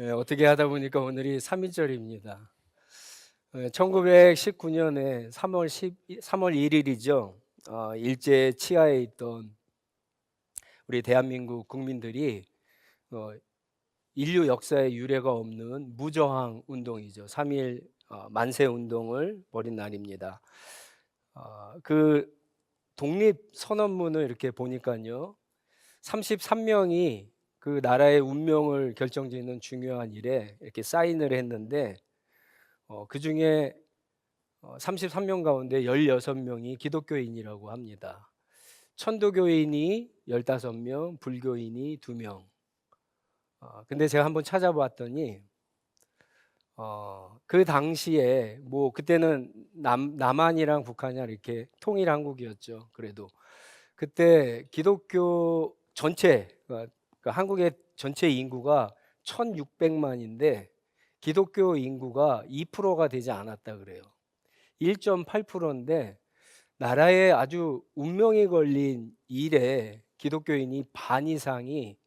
어떻게 하다 보니까 오늘이 3.1절입니다. 1919년에 3월 1일이죠. 일제 치하에 있던 우리 대한민국 국민들이 어, 인류 역사에 유례가 없는 무저항 운동이죠. 3.1 만세 운동을 벌인 날입니다. 그 독립 선언문을 이렇게 보니까요. 33명이 그 나라의 운명을 결정짓는 중요한 일에 이렇게 사인을 했는데 그 중에 33명 가운데 16명이 기독교인이라고 합니다. 천도교인이 15명, 불교인이 2명. 근데 제가 한번 찾아봤더니 그 당시에 뭐 그때는 남한이랑 북한이랑 이렇게 통일 한국이었죠. 그래도 그때 기독교 전체 그러니까 한국의 전체 인구가 1,600만인데 기독교 인구가 2%가 되지 않았다 그래요. 1.8%인데 나라에 아주 운명이 걸린 일에 기독교인이 반 이상이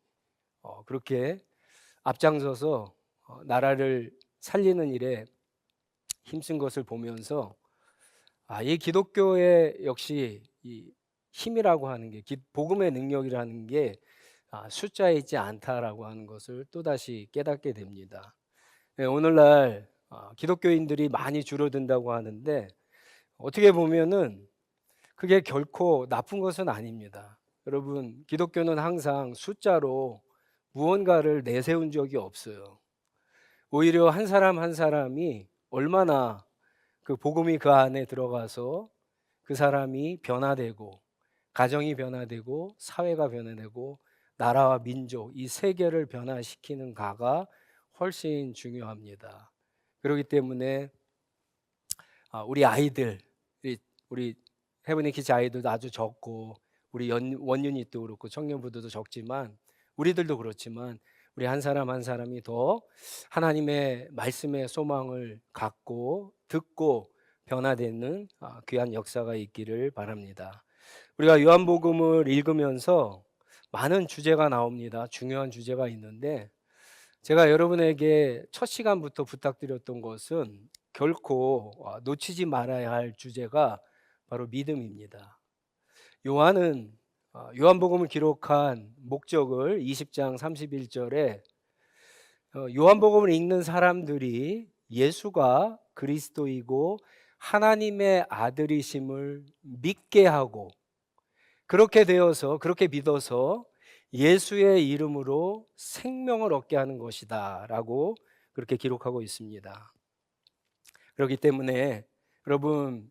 그렇게 앞장서서 나라를 살리는 일에 힘쓴 것을 보면서 이 기독교의 역시 이 힘이라고 하는 게 복음의 능력이라는 게 숫자에 있지 않다라고 하는 것을 또다시 깨닫게 됩니다. 오늘날 기독교인들이 많이 줄어든다고 하는데 어떻게 보면은 그게 결코 나쁜 것은 아닙니다. 여러분, 기독교는 항상 숫자로 무언가를 내세운 적이 없어요. 오히려 한 사람 한 사람이 얼마나 그 복음이 그 안에 들어가서 그 사람이 변화되고 가정이 변화되고 사회가 변화되고 나라와 민족 이 세계를 변화시키는 가가 훨씬 중요합니다. 그렇기 때문에 우리 아이들 우리 헤브니 키즈 아이들도 아주 적고 우리 원유닛도 그렇고 청년부들도 적지만 우리들도 그렇지만 우리 한 사람 한 사람이 더 하나님의 말씀의 소망을 갖고 듣고 변화되는 귀한 역사가 있기를 바랍니다. 우리가 요한복음을 읽으면서 많은 주제가 나옵니다. 중요한 주제가 있는데 제가 여러분에게 첫 시간부터 부탁드렸던 것은 결코 놓치지 말아야 할 주제가 바로 믿음입니다. 요한은 요한복음을 기록한 목적을 20장 31절에 요한복음을 읽는 사람들이 예수가 그리스도이고 하나님의 아들이심을 믿게 하고 그렇게 되어서 그렇게 믿어서 예수의 이름으로 생명을 얻게 하는 것이다 라고 그렇게 기록하고 있습니다. 그렇기 때문에 여러분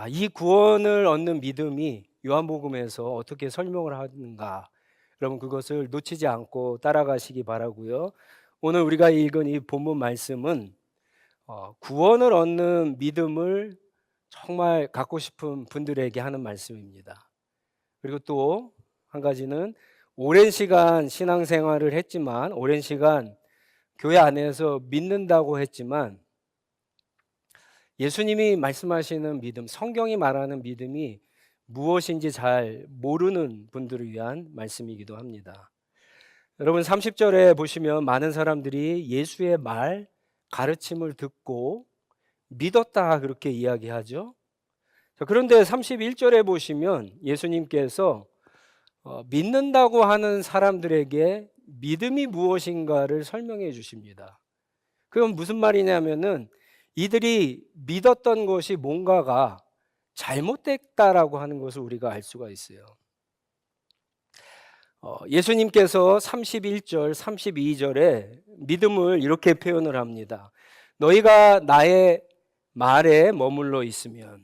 이 구원을 얻는 믿음이 요한복음에서 어떻게 설명을 하는가 여러분 그것을 놓치지 않고 따라가시기 바라고요. 오늘 우리가 읽은 이 본문 말씀은 구원을 얻는 믿음을 정말 갖고 싶은 분들에게 하는 말씀입니다. 그리고 또 한 가지는 오랜 시간 신앙생활을 했지만 오랜 시간 교회 안에서 믿는다고 했지만 예수님이 말씀하시는 믿음, 성경이 말하는 믿음이 무엇인지 잘 모르는 분들을 위한 말씀이기도 합니다. 여러분 30절에 보시면 많은 사람들이 예수의 말, 가르침을 듣고 믿었다 그렇게 이야기하죠. 그런데 31절에 보시면 예수님께서 믿는다고 하는 사람들에게 믿음이 무엇인가를 설명해 주십니다. 그건 무슨 말이냐면은 이들이 믿었던 것이 뭔가가 잘못됐다라고 하는 것을 우리가 알 수가 있어요. 예수님께서 31절, 32절에 믿음을 이렇게 표현을 합니다. 너희가 나의 말에 머물러 있으면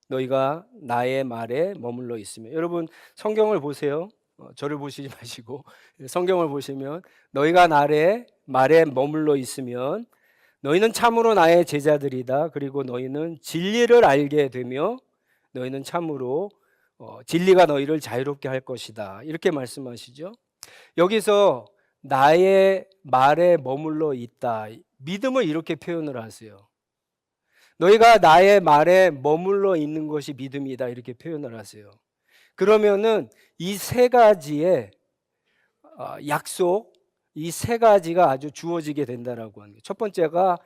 너희가 나의 말에 머물러 있으면 여러분 성경을 보세요. 저를 보시지 마시고 성경을 보시면 너희가 나의 말에 머물러 있으면 너희는 참으로 나의 제자들이다. 그리고 너희는 진리를 알게 되며 너희는 참으로 진리가 너희를 자유롭게 할 것이다. 이렇게 말씀하시죠. 여기서 나의 말에 머물러 있다. 믿음을 이렇게 표현을 하세요. 너희가 나의 말에 머물러 있는 것이 믿음이다. 이렇게 표현을 하세요. 그러면은 이 세 가지의 약속, 이 세 가지가 아주 주어지게 된다라고 하는 거예요. 첫 번째가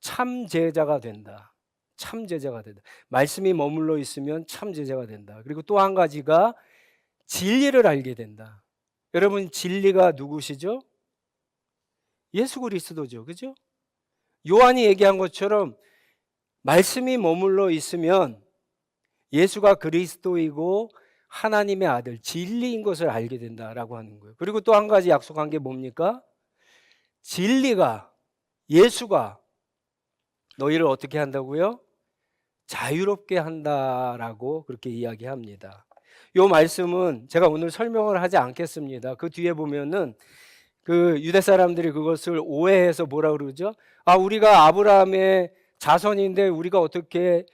참 제자가 된다. 참 제자가 된다. 말씀이 머물러 있으면 참 제자가 된다. 그리고 또 한 가지가 진리를 알게 된다. 여러분, 진리가 누구시죠? 예수 그리스도죠. 그죠? 요한이 얘기한 것처럼 말씀이 머물러 있으면 예수가 그리스도이고 하나님의 아들, 진리인 것을 알게 된다라고 하는 거예요. 그리고 또 한 가지 약속한 게 뭡니까? 진리가, 예수가 너희를 어떻게 한다고요? 자유롭게 한다라고 그렇게 이야기합니다. 이 말씀은 제가 오늘 설명을 하지 않겠습니다. 그 뒤에 보면은 그 유대 사람들이 그것을 오해해서 뭐라 그러죠? 아, 우리가 아브라함의 자손인데 우리가 어떻게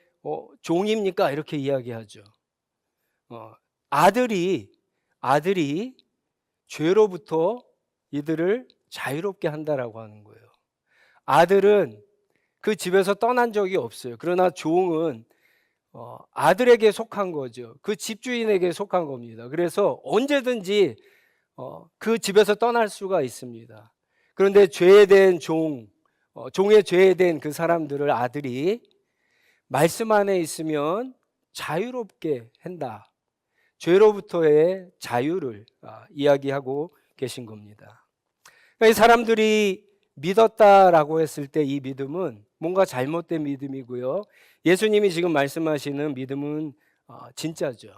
종입니까? 이렇게 이야기하죠. 아들이 죄로부터 이들을 자유롭게 한다라고 하는 거예요. 아들은 그 집에서 떠난 적이 없어요. 그러나 종은 아들에게 속한 거죠. 그 집주인에게 속한 겁니다. 그래서 언제든지 그 집에서 떠날 수가 있습니다. 그런데 죄에 대한 종의 죄에 대한 그 사람들을 아들이 말씀 안에 있으면 자유롭게 한다. 죄로부터의 자유를 이야기하고 계신 겁니다. 이 사람들이 믿었다라고 했을 때 이 믿음은 뭔가 잘못된 믿음이고요. 예수님이 지금 말씀하시는 믿음은 진짜죠.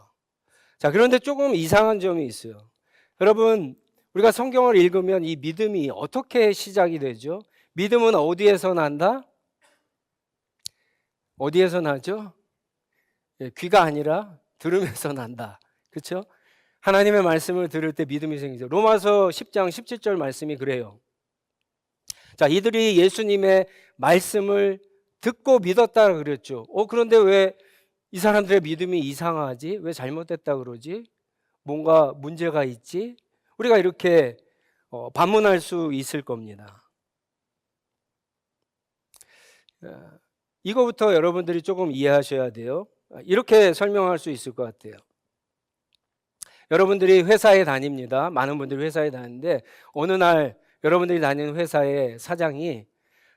자, 그런데 조금 이상한 점이 있어요. 여러분, 우리가 성경을 읽으면 이 믿음이 어떻게 시작이 되죠? 믿음은 어디에서 난다? 어디에서 나죠? 귀가 아니라 들음에서 난다. 그렇죠? 하나님의 말씀을 들을 때 믿음이 생기죠. 로마서 10장 17절 말씀이 그래요. 자, 이들이 예수님의 말씀을 듣고 믿었다 그랬죠. 그런데 왜 이 사람들의 믿음이 이상하지? 왜 잘못됐다 그러지? 뭔가 문제가 있지? 우리가 이렇게 반문할 수 있을 겁니다. 이거부터 여러분들이 조금 이해하셔야 돼요. 이렇게 설명할 수 있을 것 같아요. 여러분들이 회사에 다닙니다. 많은 분들이 회사에 다니는데 어느 날 여러분들이 다니는 회사의 사장이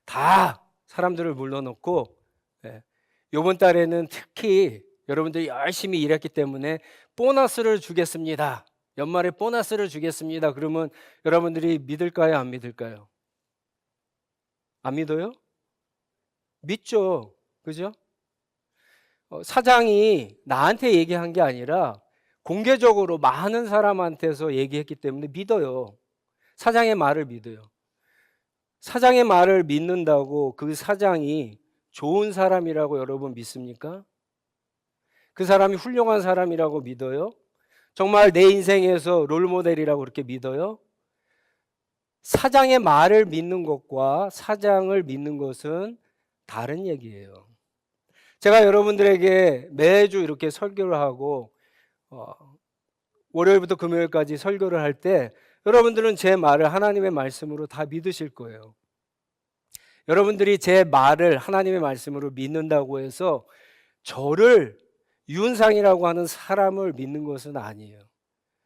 다 사람들을 불러놓고 이번 달에는 특히 여러분들이 열심히 일했기 때문에 보너스를 주겠습니다. 연말에 보너스를 주겠습니다. 그러면 여러분들이 믿을까요? 안 믿을까요? 안 믿어요? 믿죠. 그죠? 사장이 나한테 얘기한 게 아니라 공개적으로 많은 사람한테서 얘기했기 때문에 믿어요. 사장의 말을 믿어요. 사장의 말을 믿는다고 그 사장이 좋은 사람이라고 여러분 믿습니까? 그 사람이 훌륭한 사람이라고 믿어요? 정말 내 인생에서 롤모델이라고 그렇게 믿어요? 사장의 말을 믿는 것과 사장을 믿는 것은 다른 얘기예요. 제가 여러분들에게 매주 이렇게 설교를 하고 월요일부터 금요일까지 설교를 할 때 여러분들은 제 말을 하나님의 말씀으로 다 믿으실 거예요. 여러분들이 제 말을 하나님의 말씀으로 믿는다고 해서 저를 유은상이라고 하는 사람을 믿는 것은 아니에요.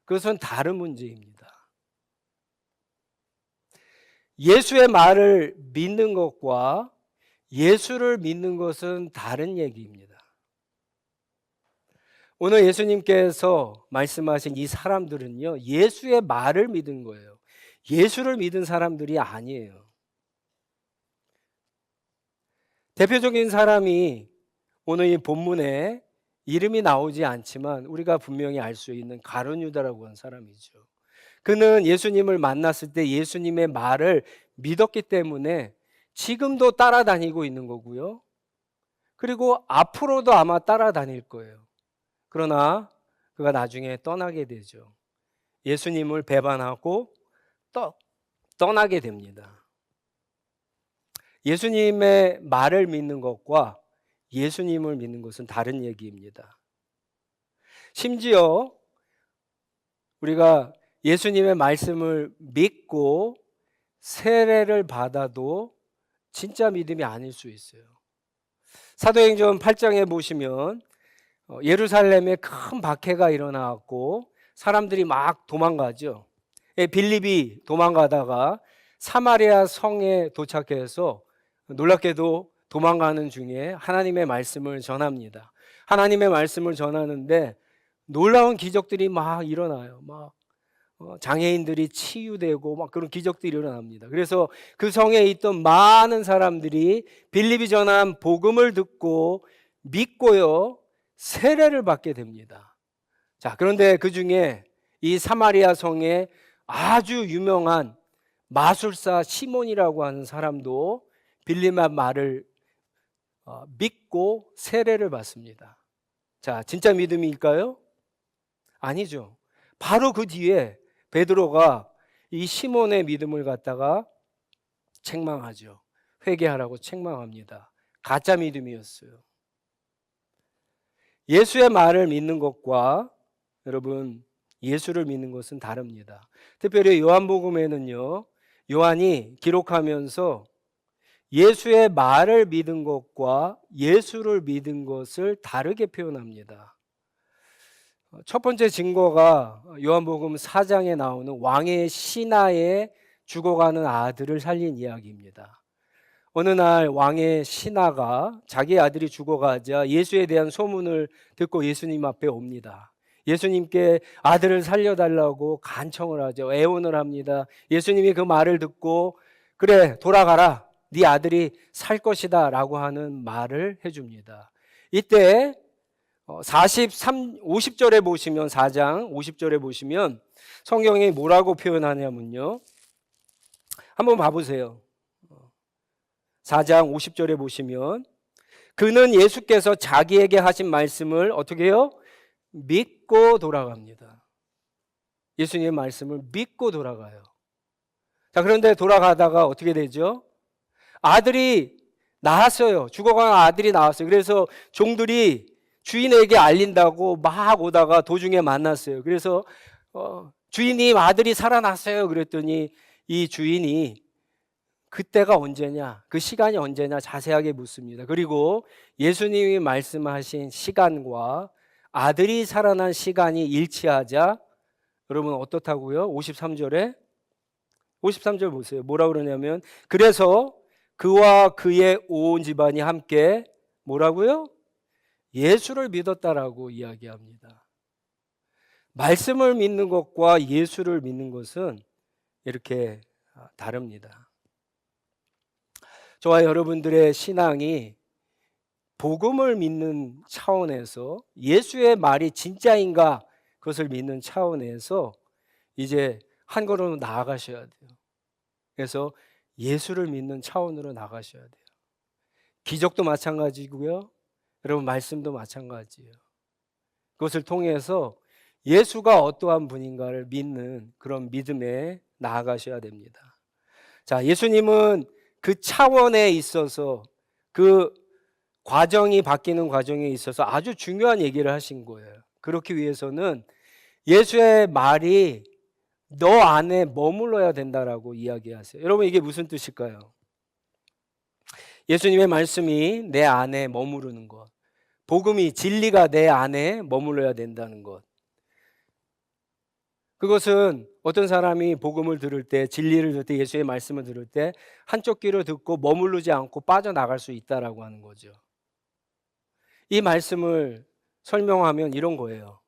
그것은 다른 문제입니다. 예수의 말을 믿는 것과 예수를 믿는 것은 다른 얘기입니다. 오늘 예수님께서 말씀하신 이 사람들은요, 예수의 말을 믿은 거예요. 예수를 믿은 사람들이 아니에요. 대표적인 사람이 오늘 이 본문에 이름이 나오지 않지만 우리가 분명히 알 수 있는 가룟 유다라고 하는 사람이죠. 그는 예수님을 만났을 때 예수님의 말을 믿었기 때문에 지금도 따라다니고 있는 거고요. 그리고 앞으로도 아마 따라다닐 거예요. 그러나 그가 나중에 떠나게 되죠. 예수님을 배반하고 떠나게 됩니다. 예수님의 말을 믿는 것과 예수님을 믿는 것은 다른 얘기입니다. 심지어 우리가 예수님의 말씀을 믿고 세례를 받아도 진짜 믿음이 아닐 수 있어요. 사도행전 8장에 보시면 예루살렘에 큰 박해가 일어나고 사람들이 막 도망가죠. 빌립이 도망가다가 사마리아 성에 도착해서 놀랍게도 도망가는 중에 하나님의 말씀을 전합니다. 하나님의 말씀을 전하는데 놀라운 기적들이 막 일어나요. 막 장애인들이 치유되고 막 그런 기적들이 일어납니다. 그래서 그 성에 있던 많은 사람들이 빌립이 전한 복음을 듣고 믿고요, 세례를 받게 됩니다. 자, 그런데 그 중에 이 사마리아 성에 아주 유명한 마술사 시몬이라고 하는 사람도 빌립의 말을 믿고 세례를 받습니다. 자, 진짜 믿음일까요? 아니죠. 바로 그 뒤에 베드로가 이 시몬의 믿음을 갖다가 책망하죠. 회개하라고 책망합니다. 가짜 믿음이었어요. 예수의 말을 믿는 것과 여러분 예수를 믿는 것은 다릅니다. 특별히 요한복음에는요, 요한이 기록하면서 예수의 말을 믿은 것과 예수를 믿은 것을 다르게 표현합니다. 첫 번째 증거가 요한복음 4장에 나오는 왕의 신하의 죽어가는 아들을 살린 이야기입니다. 어느 날 왕의 신하가 자기 아들이 죽어가자 예수에 대한 소문을 듣고 예수님 앞에 옵니다. 예수님께 아들을 살려달라고 간청을 하죠. 애원을 합니다. 예수님이 그 말을 듣고 그래 돌아가라, 네 아들이 살 것이다 라고 하는 말을 해줍니다. 이때 50절에 보시면 4장 50절에 보시면 성경에 뭐라고 표현하냐면요, 한번 봐보세요. 4장 50절에 보시면 그는 예수께서 자기에게 하신 말씀을 어떻게 해요? 믿고 돌아갑니다. 예수님의 말씀을 믿고 돌아가요. 자, 그런데 돌아가다가 어떻게 되죠? 아들이 나왔어요. 죽어간 아들이 나왔어요. 그래서 종들이 주인에게 알린다고 막 오다가 도중에 만났어요. 그래서 주인님, 아들이 살아났어요. 그랬더니 이 주인이 그때가 언제냐, 그 시간이 언제냐 자세하게 묻습니다. 그리고 예수님이 말씀하신 시간과 아들이 살아난 시간이 일치하자 여러분 어떻다고요? 53절에 53절 보세요. 뭐라고 그러냐면 그래서 그와 그의 온 집안이 함께 뭐라고요? 예수를 믿었다라고 이야기합니다. 말씀을 믿는 것과 예수를 믿는 것은 이렇게 다릅니다. 저와 여러분들의 신앙이 복음을 믿는 차원에서 예수의 말이 진짜인가 그것을 믿는 차원에서 이제 한 걸음 나아가셔야 돼요. 그래서 예수를 믿는 차원으로 나가셔야 돼요. 기적도 마찬가지고요, 여러분 말씀도 마찬가지예요. 그것을 통해서 예수가 어떠한 분인가를 믿는 그런 믿음에 나아가셔야 됩니다. 자, 예수님은 그 차원에 있어서 그 과정이 바뀌는 과정에 있어서 아주 중요한 얘기를 하신 거예요. 그렇기 위해서는 예수의 말이 너 안에 머물러야 된다라고 이야기하세요. 여러분 이게 무슨 뜻일까요? 예수님의 말씀이 내 안에 머무르는 것, 복음이 진리가 내 안에 머물러야 된다는 것. 그것은 어떤 사람이 복음을 들을 때, 진리를 들을 때, 예수의 말씀을 들을 때 한쪽 귀로 듣고 머무르지 않고 빠져나갈 수 있다라고 하는 거죠. 이 말씀을 설명하면 이런 거예요.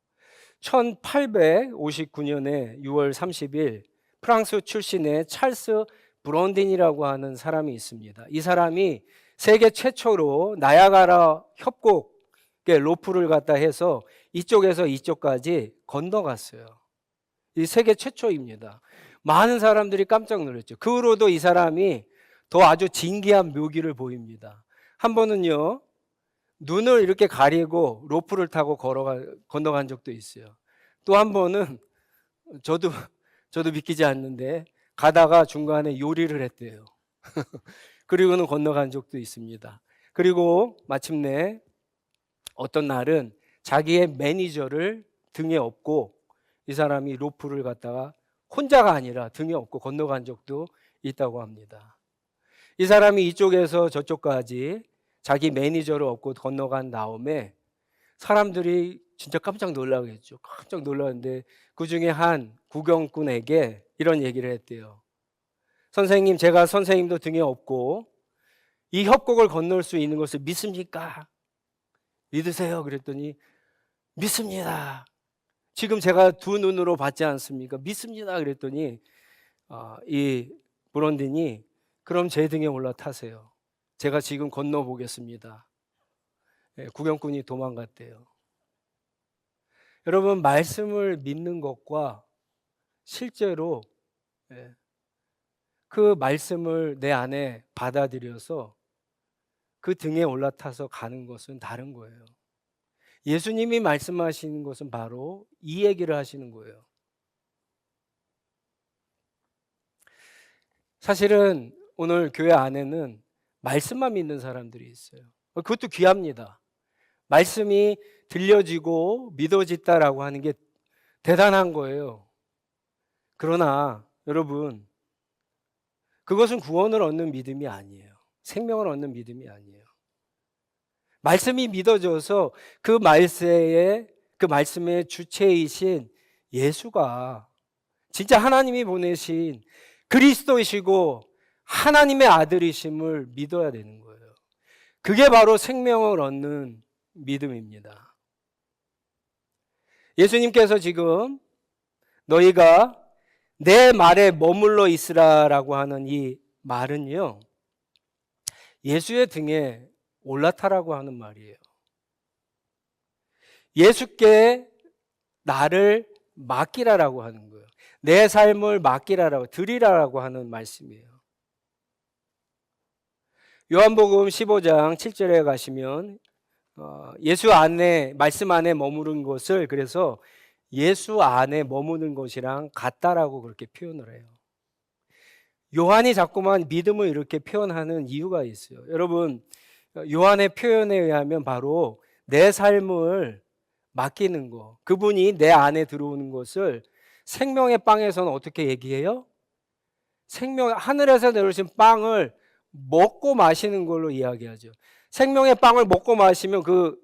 1859년에 6월 30일 프랑스 출신의 찰스 브론딘이라고 하는 사람이 있습니다. 이 사람이 세계 최초로 나야가라 협곡에 로프를 갖다 해서 이쪽에서 이쪽까지 건너갔어요. 이 세계 최초입니다. 많은 사람들이 깜짝 놀랐죠. 그 후로도 이 사람이 더 아주 진기한 묘기를 보입니다. 한 번은요, 눈을 이렇게 가리고 로프를 타고 건너간 적도 있어요. 또 한 번은 저도 믿기지 않는데 가다가 중간에 요리를 했대요. 그리고는 건너간 적도 있습니다. 그리고 마침내 어떤 날은 자기의 매니저를 등에 업고 이 사람이 로프를 갖다가 혼자가 아니라 등에 업고 건너간 적도 있다고 합니다. 이 사람이 이쪽에서 저쪽까지 자기 매니저를 업고 건너간 다음에 사람들이 진짜 깜짝 놀라겠죠. 깜짝 놀랐는데 그 중에 한 구경꾼에게 이런 얘기를 했대요. 선생님, 제가 선생님도 등에 업고 이 협곡을 건널 수 있는 것을 믿습니까? 믿으세요? 그랬더니 믿습니다. 지금 제가 두 눈으로 봤지 않습니까? 믿습니다. 그랬더니 이 브론딘이 그럼 제 등에 올라타세요. 제가 지금 건너보겠습니다. 구경꾼이 도망갔대요. 여러분, 말씀을 믿는 것과 실제로 그 말씀을 내 안에 받아들여서 그 등에 올라타서 가는 것은 다른 거예요. 예수님이 말씀하시는 것은 바로 이 얘기를 하시는 거예요. 사실은 오늘 교회 안에는 말씀만 믿는 사람들이 있어요. 그것도 귀합니다. 말씀이 들려지고 믿어진다라고 하는 게 대단한 거예요. 그러나 여러분, 그것은 구원을 얻는 믿음이 아니에요. 생명을 얻는 믿음이 아니에요. 말씀이 믿어져서 그 말씀의 주체이신 예수가 진짜 하나님이 보내신 그리스도이시고 하나님의 아들이심을 믿어야 되는 거예요. 그게 바로 생명을 얻는 믿음입니다. 예수님께서 지금 너희가 내 말에 머물러 있으라라고 하는 이 말은요, 예수의 등에 올라타라고 하는 말이에요. 예수께 나를 맡기라라고 하는 거예요. 내 삶을 맡기라라고, 드리라라고 하는 말씀이에요. 요한복음 15장 7절에 가시면 예수 안에, 말씀 안에 머무른 것을 그래서 예수 안에 머무는 것이랑 같다라고 그렇게 표현을 해요. 요한이 자꾸만 믿음을 이렇게 표현하는 이유가 있어요. 여러분, 요한의 표현에 의하면 바로 내 삶을 맡기는 거, 그분이 내 안에 들어오는 것을 생명의 빵에서는 어떻게 얘기해요? 하늘에서 내려오신 빵을 먹고 마시는 걸로 이야기하죠. 생명의 빵을 먹고 마시면 그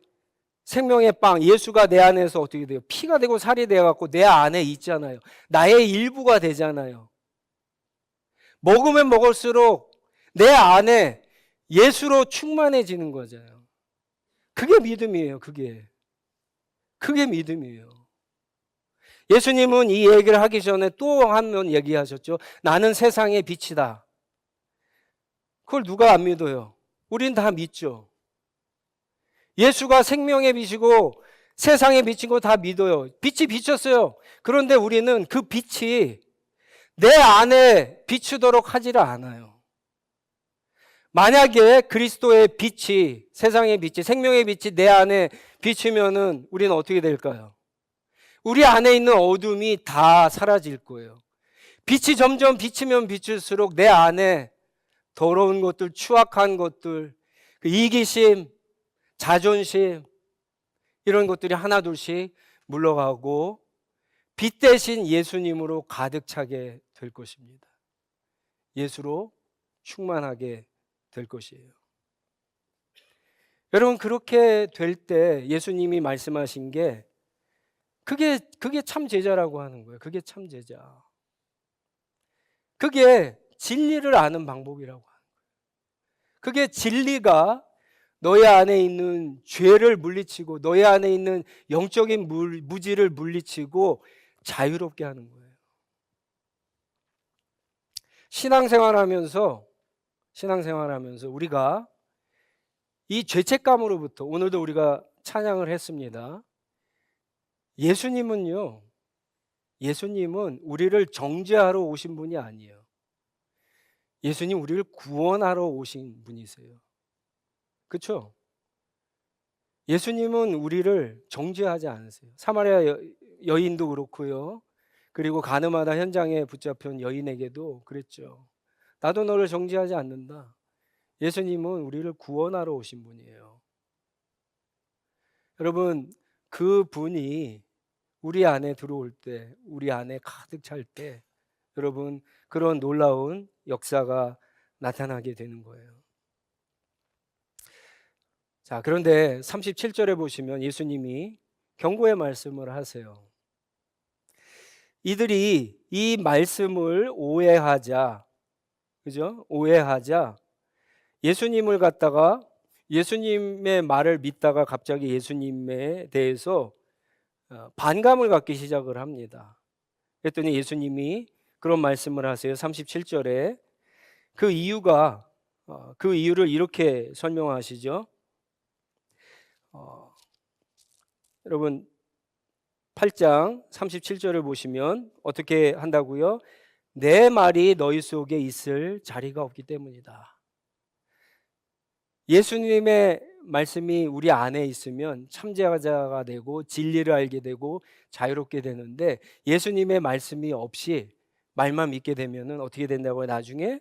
생명의 빵, 예수가 내 안에서 어떻게 돼요? 피가 되고 살이 되어갖고 내 안에 있잖아요. 나의 일부가 되잖아요. 먹으면 먹을수록 내 안에 예수로 충만해지는 거잖아요. 그게 믿음이에요. 그게 믿음이에요. 예수님은 이 얘기를 하기 전에 또 한 번 얘기하셨죠. 나는 세상의 빛이다. 그걸 누가 안 믿어요? 우린 다 믿죠. 예수가 생명의 빛이고 세상의 빛인 거 다 믿어요. 빛이 비쳤어요. 그런데 우리는 그 빛이 내 안에 비추도록 하지를 않아요. 만약에 그리스도의 빛이, 세상의 빛이, 생명의 빛이 내 안에 비추면은 우리는 어떻게 될까요? 우리 안에 있는 어둠이 다 사라질 거예요. 빛이 점점 비치면 비출수록 내 안에 더러운 것들, 추악한 것들, 그 이기심, 자존심, 이런 것들이 하나둘씩 물러가고 빛 대신 예수님으로 가득 차게 될 것입니다. 예수로 충만하게 될 것이에요. 여러분, 그렇게 될 때 예수님이 말씀하신 게 그게 참 제자라고 하는 거예요. 그게 참 제자. 그게 진리를 아는 방법이라고 하는 거예요. 그게 진리가 너희 안에 있는 죄를 물리치고 너희 안에 있는 영적인 무지를 물리치고 자유롭게 하는 거예요. 신앙생활하면서 우리가 이 죄책감으로부터, 오늘도 우리가 찬양을 했습니다. 예수님은 우리를 정죄하러 오신 분이 아니에요. 예수님 우리를 구원하러 오신 분이세요. 그렇죠? 예수님은 우리를 정죄하지 않으세요. 사마리아 여인도 그렇고요. 그리고 가늠하다 현장에 붙잡힌 여인에게도 그랬죠. 나도 너를 정죄하지 않는다. 예수님은 우리를 구원하러 오신 분이에요. 여러분, 그 분이 우리 안에 들어올 때, 우리 안에 가득 찰 때, 여러분, 그런 놀라운 역사가 나타나게 되는 거예요. 자, 그런데 37절에 보시면 예수님이 경고의 말씀을 하세요. 이들이 이 말씀을 오해하자, 그죠? 오해하자 예수님을 갖다가 예수님의 말을 믿다가 갑자기 예수님에 대해서 반감을 갖기 시작을 합니다. 그랬더니 예수님이 그런 말씀을 하세요. 37절에 그 이유가 그 이유를 이렇게 설명하시죠. 여러분 8장 37절을 보시면 어떻게 한다고요? 내 말이 너희 속에 있을 자리가 없기 때문이다. 예수님의 말씀이 우리 안에 있으면 참제자가 되고 진리를 알게 되고 자유롭게 되는데 예수님의 말씀이 없이 말만 믿게 되면 어떻게 된다고요? 나중에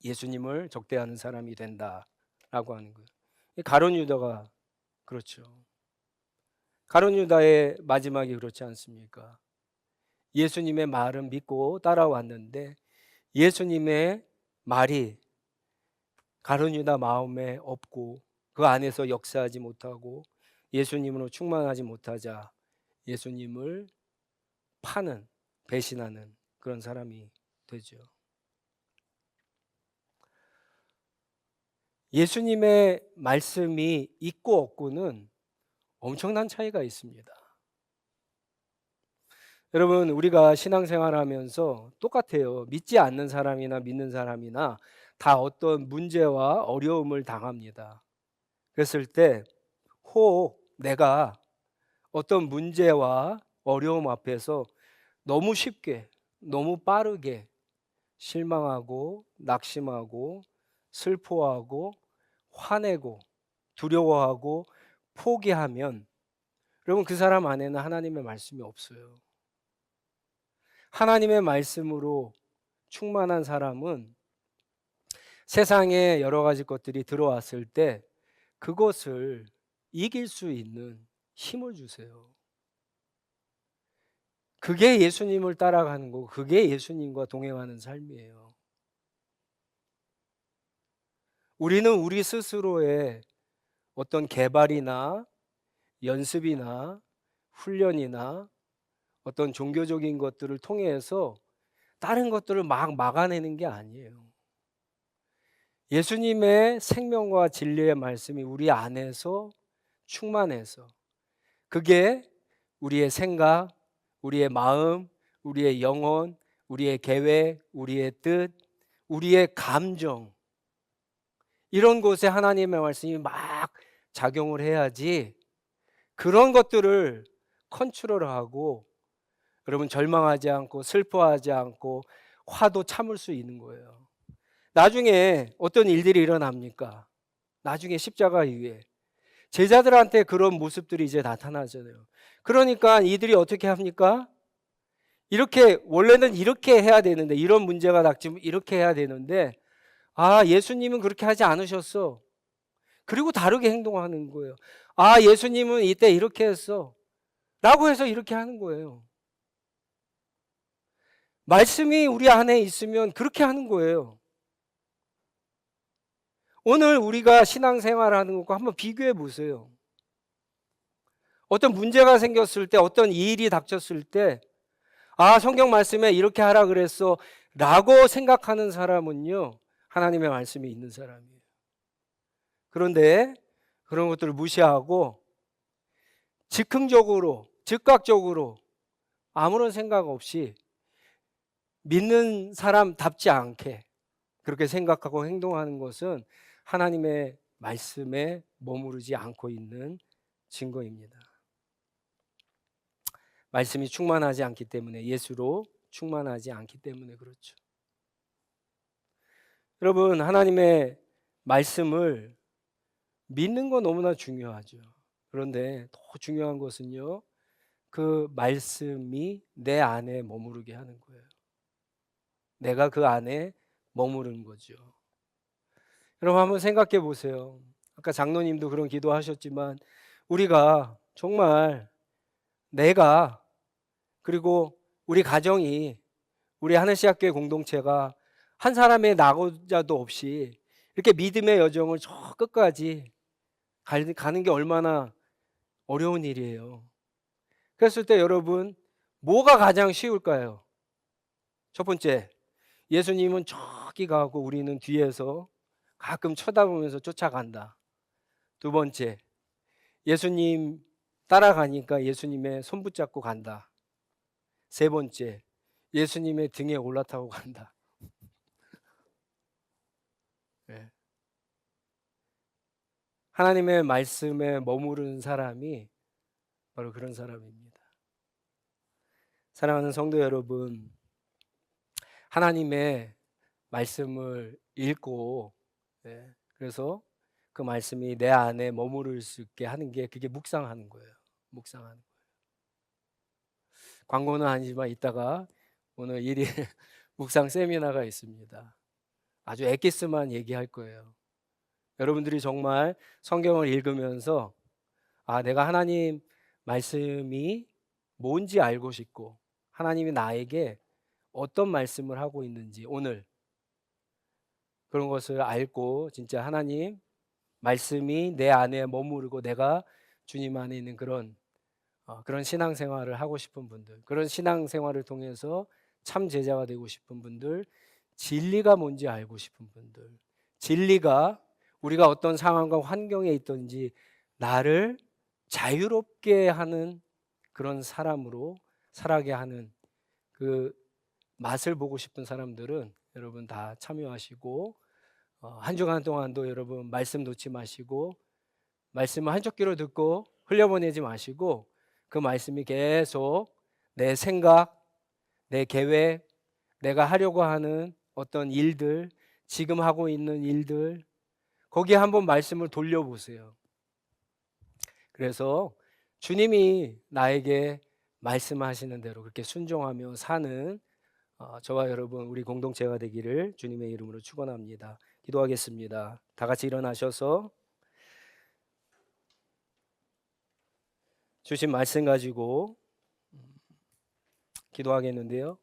예수님을 적대하는 사람이 된다라고 하는 거예요. 가룟 유다가 그렇죠. 가룟 유다의 마지막이 그렇지 않습니까? 예수님의 말은 믿고 따라왔는데 예수님의 말이 가룟 유다 마음에 없고 그 안에서 역사하지 못하고 예수님으로 충만하지 못하자 예수님을 파는 배신하는 그런 사람이 되죠. 예수님의 말씀이 있고 없고는 엄청난 차이가 있습니다. 여러분 우리가 신앙생활하면서 똑같아요. 믿지 않는 사람이나 믿는 사람이나 다 어떤 문제와 어려움을 당합니다. 그랬을 때 혹 내가 어떤 문제와 어려움 앞에서 너무 쉽게 너무 빠르게 실망하고 낙심하고 슬퍼하고 화내고 두려워하고 포기하면 여러분 그 사람 안에는 하나님의 말씀이 없어요. 하나님의 말씀으로 충만한 사람은 세상에 여러 가지 것들이 들어왔을 때 그것을 이길 수 있는 힘을 주세요. 그게 예수님을 따라가는 거고 그게 예수님과 동행하는 삶이에요. 우리는 우리 스스로의 어떤 개발이나 연습이나 훈련이나 어떤 종교적인 것들을 통해서 다른 것들을 막 막아내는 게 아니에요. 예수님의 생명과 진리의 말씀이 우리 안에서 충만해서 그게 우리의 생각, 우리의 마음, 우리의 영혼, 우리의 계획, 우리의 뜻, 우리의 감정 이런 곳에 하나님의 말씀이 막 작용을 해야지 그런 것들을 컨트롤하고 여러분 절망하지 않고 슬퍼하지 않고 화도 참을 수 있는 거예요. 나중에 어떤 일들이 일어납니까? 나중에 십자가 이후에 제자들한테 그런 모습들이 이제 나타나잖아요. 그러니까 이들이 어떻게 합니까? 이렇게 원래는 이렇게 해야 되는데 이런 문제가 닥치면 이렇게 해야 되는데 예수님은 그렇게 하지 않으셨어. 그리고 다르게 행동하는 거예요. 예수님은 이때 이렇게 했어. 라고 해서 이렇게 하는 거예요. 말씀이 우리 안에 있으면 그렇게 하는 거예요. 오늘 우리가 신앙생활하는 것과 한번 비교해 보세요. 어떤 문제가 생겼을 때 어떤 일이 닥쳤을 때 성경 말씀에 이렇게 하라 그랬어 라고 생각하는 사람은요 하나님의 말씀이 있는 사람이에요. 그런데 그런 것들을 무시하고 즉흥적으로 즉각적으로 아무런 생각 없이 믿는 사람답지 않게 그렇게 생각하고 행동하는 것은 하나님의 말씀에 머무르지 않고 있는 증거입니다. 말씀이 충만하지 않기 때문에 예수로 충만하지 않기 때문에 그렇죠. 여러분 하나님의 말씀을 믿는 건 너무나 중요하죠. 그런데 더 중요한 것은요 그 말씀이 내 안에 머무르게 하는 거예요. 내가 그 안에 머무르는 거죠. 여러분 한번 생각해 보세요. 아까 장로님도 그런 기도하셨지만 우리가 정말 내가 그리고 우리 가정이 우리 하늘시학교의 공동체가 한 사람의 낙오자도 없이 이렇게 믿음의 여정을 저 끝까지 가는 게 얼마나 어려운 일이에요. 그랬을 때 여러분, 뭐가 가장 쉬울까요? 첫 번째, 예수님은 저기 가고 우리는 뒤에서 가끔 쳐다보면서 쫓아간다. 두 번째, 예수님 따라가니까 예수님의 손 붙잡고 간다. 세 번째, 예수님의 등에 올라타고 간다. 네. 하나님의 말씀에 머무른 사람이 바로 그런 사람입니다. 사랑하는 성도 여러분, 하나님의 말씀을 읽고, 그래서 그 말씀이 내 안에 머무를 수 있게 하는 게 그게 묵상하는 거예요. 묵상하는 거예요. 광고는 아니지만 이따가 오늘 1일 묵상 세미나가 있습니다. 아주 엑기스만 얘기할 거예요. 여러분들이 정말 성경을 읽으면서 내가 하나님 말씀이 뭔지 알고 싶고 하나님이 나에게 어떤 말씀을 하고 있는지 오늘 그런 것을 알고 진짜 하나님 말씀이 내 안에 머무르고 내가 주님 안에 있는 그런 신앙생활을 하고 싶은 분들, 그런 신앙생활을 통해서 참 제자가 되고 싶은 분들, 진리가 뭔지 알고 싶은 분들, 진리가 우리가 어떤 상황과 환경에 있든지 나를 자유롭게 하는 그런 사람으로 살아게 하는 그 맛을 보고 싶은 사람들은 여러분 다 참여하시고 한 주간 동안도 여러분 말씀 놓지 마시고 말씀을 한쪽 귀로 듣고 흘려보내지 마시고 그 말씀이 계속 내 생각, 내 계획, 내가 하려고 하는 어떤 일들, 지금 하고 있는 일들 거기에 한번 말씀을 돌려보세요. 그래서 주님이 나에게 말씀하시는 대로 그렇게 순종하며 사는 저와 여러분 우리 공동체가 되기를 주님의 이름으로 축원합니다. 기도하겠습니다. 다 같이 일어나셔서 주신 말씀 가지고 기도하겠는데요.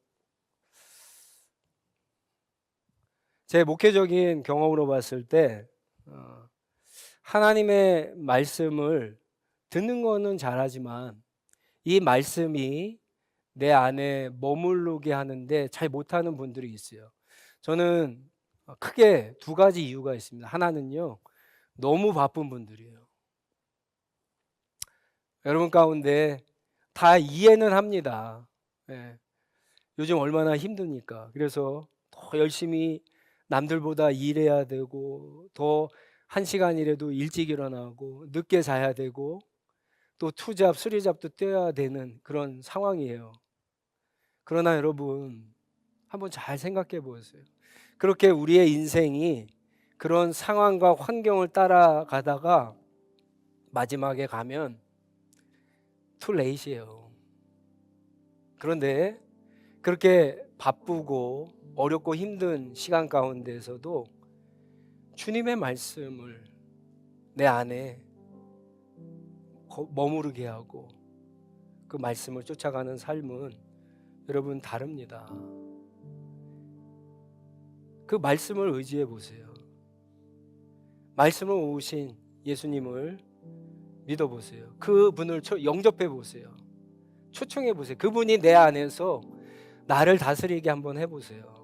제 목회적인 경험으로 봤을 때 하나님의 말씀을 듣는 거는 잘하지만 이 말씀이 내 안에 머무르게 하는데 잘 못하는 분들이 있어요. 저는 크게 두 가지 이유가 있습니다. 하나는요, 너무 바쁜 분들이에요. 여러분 가운데 다 이해는 합니다. 예. 요즘 얼마나 힘드니까. 그래서 더 열심히 남들보다 일해야 되고 더 1시간이라도 일찍 일어나고 늦게 자야 되고 또 투잡, 쓰리잡도 떼야 되는 그런 상황이에요. 그러나 여러분 한번 잘 생각해 보세요. 그렇게 우리의 인생이 그런 상황과 환경을 따라가다가 마지막에 가면 too late이에요. 그런데 그렇게 바쁘고 어렵고 힘든 시간 가운데서도 주님의 말씀을 내 안에 머무르게 하고 그 말씀을 쫓아가는 삶은 여러분 다릅니다. 그 말씀을 의지해 보세요. 말씀을 오신 예수님을 믿어보세요. 그분을 영접해 보세요. 초청해 보세요. 그분이 내 안에서 나를 다스리게 한번 해보세요.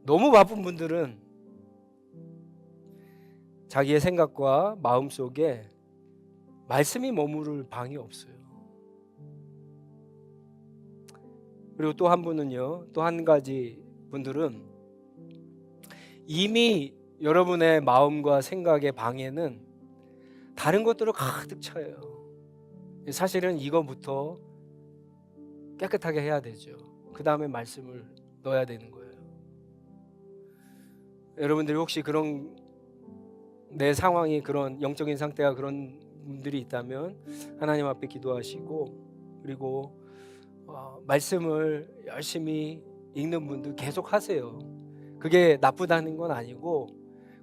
너무 바쁜 분들은 자기의 생각과 마음 속에 말씀이 머무를 방이 없어요. 그리고 또 한 분은요, 또 한 가지 분들은 이미 여러분의 마음과 생각의 방에는 다른 것들로 가득 차요. 사실은 이거부터 깨끗하게 해야 되죠. 그 다음에 말씀을 넣어야 되는 거예요. 여러분들이 혹시 그런 내 상황이 그런 영적인 상태가 그런 분들이 있다면 하나님 앞에 기도하시고 그리고 말씀을 열심히 읽는 분들 계속 하세요. 그게 나쁘다는 건 아니고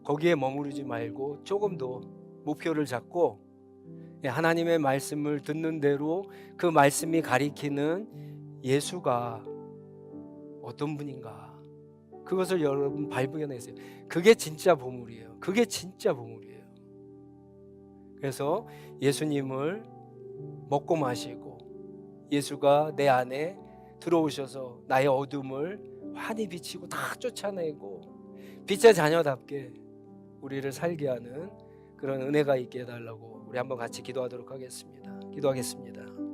거기에 머무르지 말고 조금 더 목표를 잡고 하나님의 말씀을 듣는 대로 그 말씀이 가리키는 예수가 어떤 분인가 그것을 여러분 발견하세요. 그게 진짜 보물이에요. 그게 진짜 보물이에요. 그래서 예수님을 먹고 마시고 예수가 내 안에 들어오셔서 나의 어둠을 환히 비치고 다 쫓아내고 빛의 자녀답게 우리를 살게 하는 그런 은혜가 있게 해달라고 우리 한번 같이 기도하도록 하겠습니다. 기도하겠습니다.